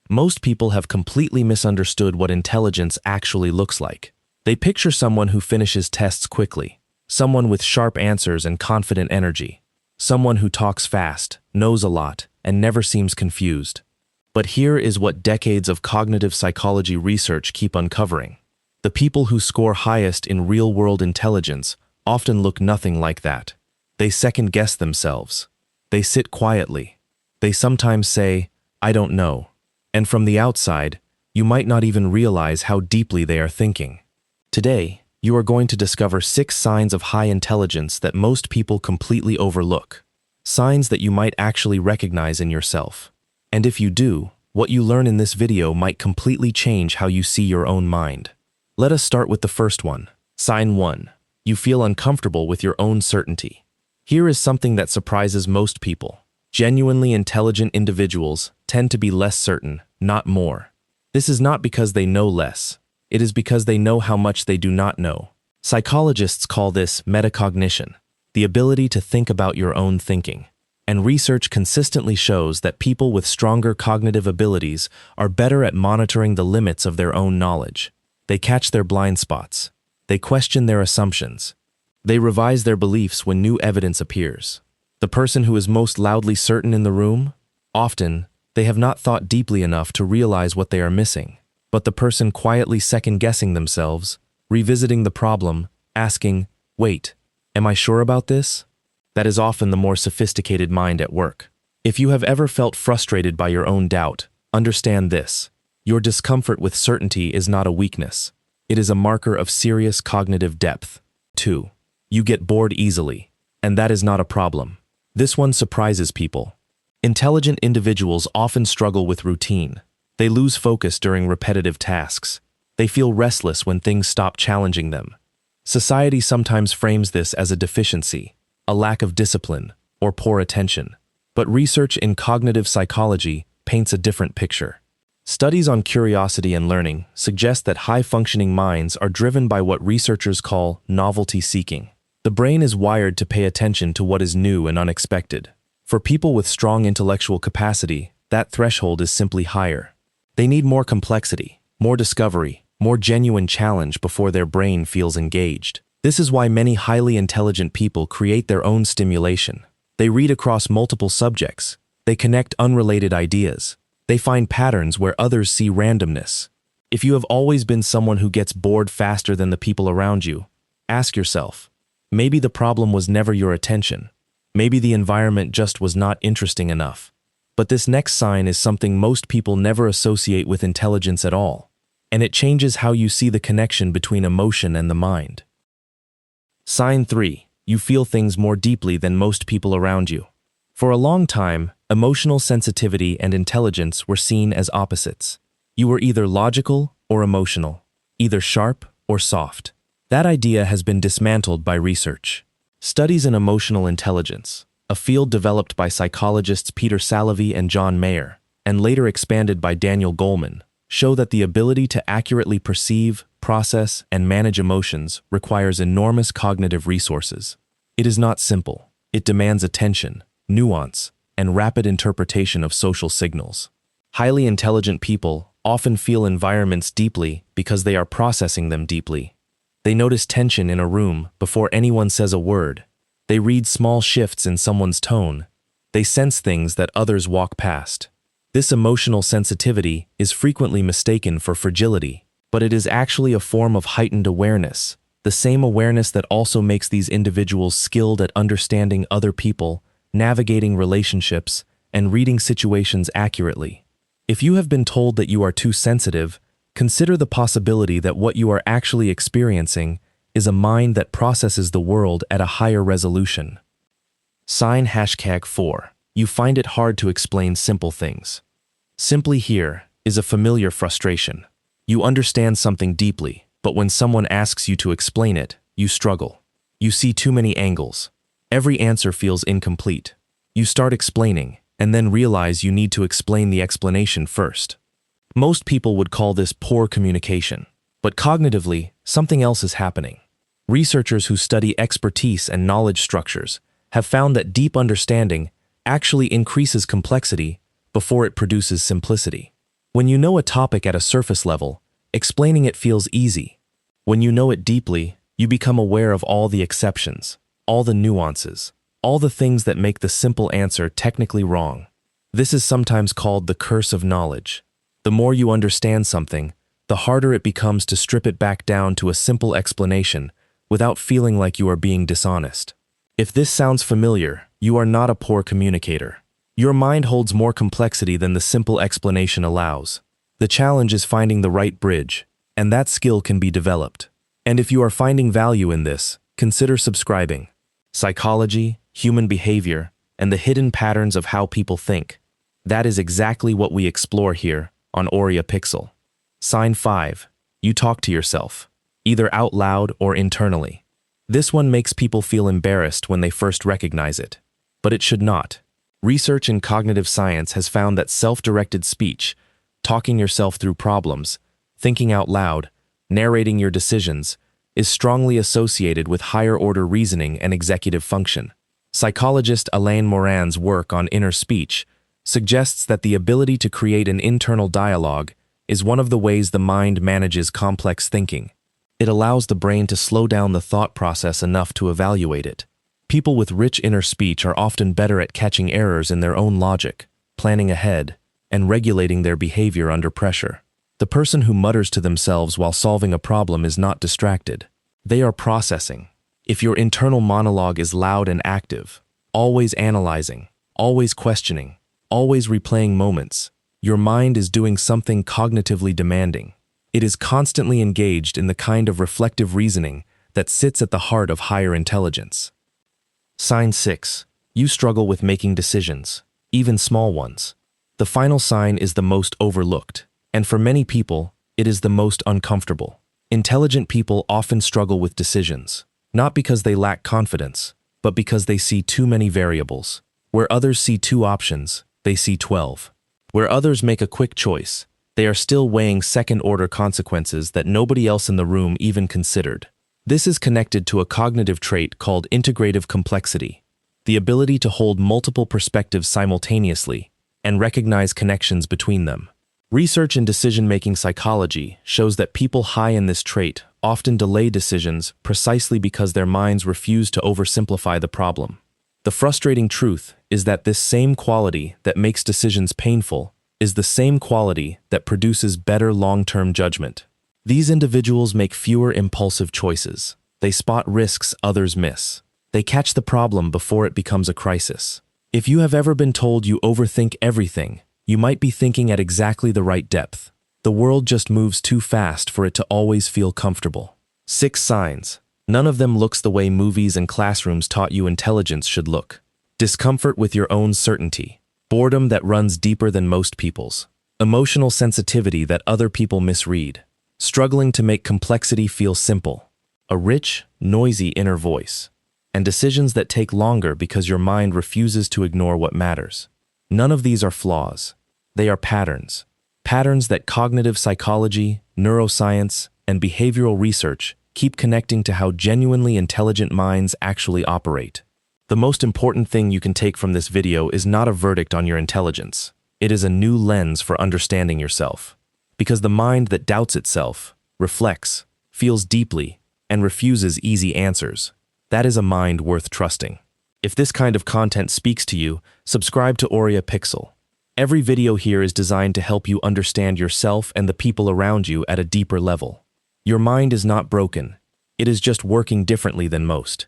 Most people have completely misunderstood what intelligence actually looks like. They picture someone who finishes tests quickly, someone with sharp answers and confident energy, someone who talks fast, knows a lot, and never seems confused. But here is what decades of cognitive psychology research keep uncovering. The people who score highest in real-world intelligence often look nothing like that. They second-guess themselves. They sit quietly. They sometimes say, "I don't know." And from the outside, you might not even realize how deeply they are thinking. Today, you are going to discover 6 signs of high intelligence that most people completely overlook. Signs that you might actually recognize in yourself. And if you do, what you learn in this video might completely change how you see your own mind. Let us start with the first one. Sign 1. You feel uncomfortable with your own certainty. Here is something that surprises most people. Genuinely intelligent individuals tend to be less certain, not more. This is not because they know less. It is because they know how much they do not know. Psychologists call this metacognition, the ability to think about your own thinking. And research consistently shows that people with stronger cognitive abilities are better at monitoring the limits of their own knowledge. They catch their blind spots. They question their assumptions. They revise their beliefs when new evidence appears. The person who is most loudly certain in the room? Often, they have not thought deeply enough to realize what they are missing. But the person quietly second-guessing themselves, revisiting the problem, asking, "Wait, am I sure about this?" That is often the more sophisticated mind at work. If you have ever felt frustrated by your own doubt, understand this. Your discomfort with certainty is not a weakness. It is a marker of serious cognitive depth. 2. You get bored easily, and that is not a problem. This one surprises people. Intelligent individuals often struggle with routine. They lose focus during repetitive tasks. They feel restless when things stop challenging them. Society sometimes frames this as a deficiency, a lack of discipline, or poor attention. But research in cognitive psychology paints a different picture. Studies on curiosity and learning suggest that high-functioning minds are driven by what researchers call novelty seeking. The brain is wired to pay attention to what is new and unexpected. For people with strong intellectual capacity, that threshold is simply higher. They need more complexity, more discovery, more genuine challenge before their brain feels engaged. This is why many highly intelligent people create their own stimulation. They read across multiple subjects. They connect unrelated ideas. They find patterns where others see randomness. If you have always been someone who gets bored faster than the people around you, ask yourself, maybe the problem was never your attention. Maybe the environment just was not interesting enough. But this next sign is something most people never associate with intelligence at all, and it changes how you see the connection between emotion and the mind. Sign 3. You feel things more deeply than most people around you. For a long time, emotional sensitivity and intelligence were seen as opposites. You were either logical or emotional, either sharp or soft. That idea has been dismantled by research. Studies in emotional intelligence, a field developed by psychologists Peter Salovey and John Mayer, and later expanded by Daniel Goleman, show that the ability to accurately perceive, process, and manage emotions requires enormous cognitive resources. It is not simple. It demands attention, nuance, and rapid interpretation of social signals. Highly intelligent people often feel environments deeply because they are processing them deeply. They notice tension in a room before anyone says a word. They read small shifts in someone's tone. They sense things that others walk past. This emotional sensitivity is frequently mistaken for fragility, but it is actually a form of heightened awareness, the same awareness that also makes these individuals skilled at understanding other people, navigating relationships, and reading situations accurately. If you have been told that you are too sensitive, consider the possibility that what you are actually experiencing is a mind that processes the world at a higher resolution. Sign #4. You find it hard to explain simple things. Simply here is a familiar frustration. You understand something deeply, but when someone asks you to explain it, you struggle. You see too many angles. Every answer feels incomplete. You start explaining, and then realize you need to explain the explanation first. Most people would call this poor communication, but cognitively, something else is happening. Researchers who study expertise and knowledge structures have found that deep understanding actually increases complexity before it produces simplicity. When you know a topic at a surface level, explaining it feels easy. When you know it deeply, you become aware of all the exceptions, all the nuances, all the things that make the simple answer technically wrong. This is sometimes called the curse of knowledge. The more you understand something, the harder it becomes to strip it back down to a simple explanation without feeling like you are being dishonest. If this sounds familiar, you are not a poor communicator. Your mind holds more complexity than the simple explanation allows. The challenge is finding the right bridge, and that skill can be developed. And if you are finding value in this, consider subscribing. Psychology, human behavior, and the hidden patterns of how people think. That is exactly what we explore here on Oria Pixel. Sign 5. You talk to yourself, either out loud or internally. This one makes people feel embarrassed when they first recognize it, but it should not. Research in cognitive science has found that self-directed speech, talking yourself through problems, thinking out loud, narrating your decisions, is strongly associated with higher-order reasoning and executive function. Psychologist Alain Morin's work on inner speech suggests that the ability to create an internal dialogue is one of the ways the mind manages complex thinking. It allows the brain to slow down the thought process enough to evaluate it. People with rich inner speech are often better at catching errors in their own logic, planning ahead, and regulating their behavior under pressure. The person who mutters to themselves while solving a problem is not distracted. They are processing. If your internal monologue is loud and active, always analyzing, always questioning, always replaying moments, your mind is doing something cognitively demanding. It is constantly engaged in the kind of reflective reasoning that sits at the heart of higher intelligence. Sign 6. You struggle with making decisions, even small ones. The final sign is the most overlooked, and for many people, it is the most uncomfortable. Intelligent people often struggle with decisions, not because they lack confidence, but because they see too many variables. Where others see 2 options, they see 12. Where others make a quick choice, they are still weighing second-order consequences that nobody else in the room even considered. This is connected to a cognitive trait called integrative complexity, the ability to hold multiple perspectives simultaneously and recognize connections between them. Research in decision-making psychology shows that people high in this trait often delay decisions precisely because their minds refuse to oversimplify the problem. The frustrating truth is that this same quality that makes decisions painful is the same quality that produces better long-term judgment. These individuals make fewer impulsive choices. They spot risks others miss. They catch the problem before it becomes a crisis. If you have ever been told you overthink everything, you might be thinking at exactly the right depth. The world just moves too fast for it to always feel comfortable. 6 signs. None of them looks the way movies and classrooms taught you intelligence should look. Discomfort with your own certainty. Boredom that runs deeper than most people's. Emotional sensitivity that other people misread. Struggling to make complexity feel simple. A rich, noisy inner voice. And decisions that take longer because your mind refuses to ignore what matters. None of these are flaws. They are patterns. Patterns that cognitive psychology, neuroscience, and behavioral research keep connecting to how genuinely intelligent minds actually operate. The most important thing you can take from this video is not a verdict on your intelligence. It is a new lens for understanding yourself. Because the mind that doubts itself, reflects, feels deeply, and refuses easy answers, that is a mind worth trusting. If this kind of content speaks to you, subscribe to Oria Pixel. Every video here is designed to help you understand yourself and the people around you at a deeper level. Your mind is not broken. It is just working differently than most.